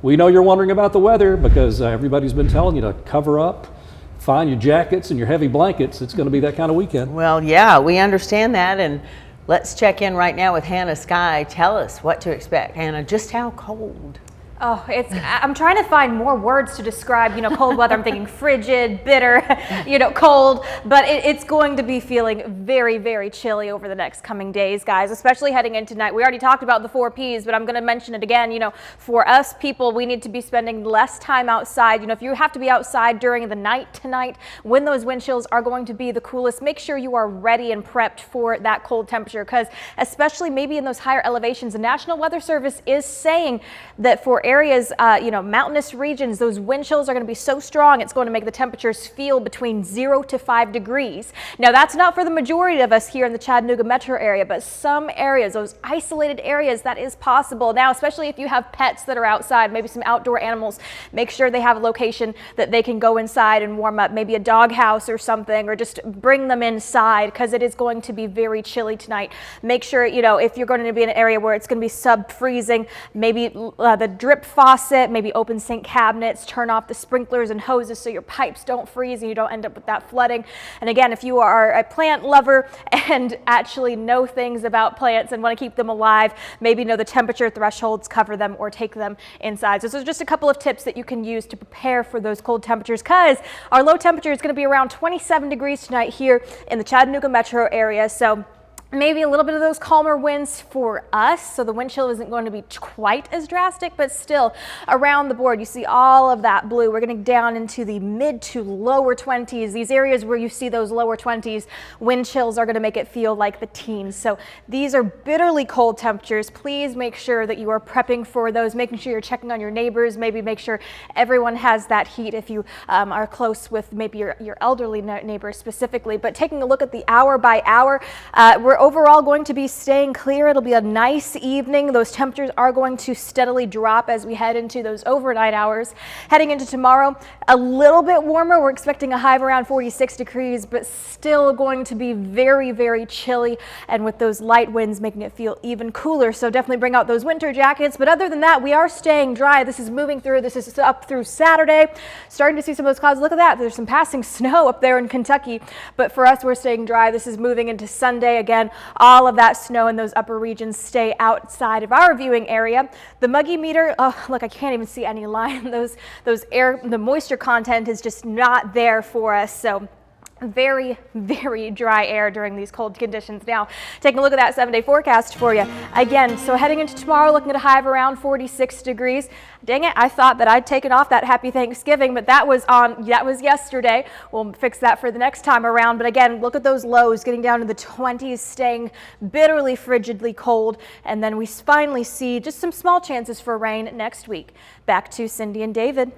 We know you're wondering about the weather because everybody's been telling you to cover up, find your jackets and your heavy blankets. It's going to be that kind of weekend. Well, yeah, we understand that, and let's check in right now with Hannah Skye. Tell us what to expect. Hannah, just how cold? Oh, I'm trying to find more words to describe, cold weather. I'm thinking frigid, bitter, cold, but it's going to be feeling very, very chilly over the next coming days, guys, especially heading into tonight. We already talked about the 4 Ps, but I'm going to mention it again. For us people, we need to be spending less time outside. If you have to be outside during the night tonight, when those wind chills are going to be the coolest, make sure you are ready and prepped for that cold temperature, because especially maybe in those higher elevations, the National Weather Service is saying that for areas, mountainous regions, those wind chills are going to be so strong it's going to make the temperatures feel between 0 to 5 degrees. Now, that's not for the majority of us here in the Chattanooga metro area, but some areas, those isolated areas, that is possible. Now, especially if you have pets that are outside, maybe some outdoor animals, make sure they have a location that they can go inside and warm up, maybe a dog house or something, or just bring them inside, because it is going to be very chilly tonight. Make sure, if you're going to be in an area where it's going to be sub-freezing, maybe the drip faucet, maybe open sink cabinets, turn off the sprinklers and hoses so your pipes don't freeze and you don't end up with that flooding. And again, if you are a plant lover and actually know things about plants and want to keep them alive, maybe know the temperature thresholds, cover them or take them inside. So those are just a couple of tips that you can use to prepare for those cold temperatures, because our low temperature is going to be around 27 degrees tonight here in the Chattanooga metro area. So maybe a little bit of those calmer winds for us, so the wind chill isn't going to be quite as drastic, but still around the board you see all of that blue. We're getting down into the mid to lower 20s. These areas where you see those lower 20s, wind chills are going to make it feel like the teens. So these are bitterly cold temperatures. Please make sure that you are prepping for those, making sure you're checking on your neighbors, maybe make sure everyone has that heat if you are close with maybe your elderly neighbors specifically. But taking a look at the hour by hour, we're overall going to be staying clear. It'll be a nice evening. Those temperatures are going to steadily drop as we head into those overnight hours. Heading into tomorrow, a little bit warmer. We're expecting a high of around 46 degrees, but still going to be very, very chilly, and with those light winds making it feel even cooler. So definitely bring out those winter jackets. But other than that, we are staying dry. This is moving through. This is up through Saturday. Starting to see some of those clouds. Look at that. There's some passing snow up there in Kentucky. But for us, we're staying dry. This is moving into Sunday again. All of that snow in those upper regions stay outside of our viewing area. The muggy meter, oh look, I can't even see any line. The moisture content is just not there for us. So very, very dry air during these cold conditions. Now, taking a look at that 7-day forecast for you. Again, so heading into tomorrow, looking at a high of around 46 degrees. Dang it, I thought that I'd taken off that happy Thanksgiving, but that was yesterday. We'll fix that for the next time around. But again, look at those lows getting down to the 20s, staying bitterly, frigidly cold. And then we finally see just some small chances for rain next week. Back to Cindy and David.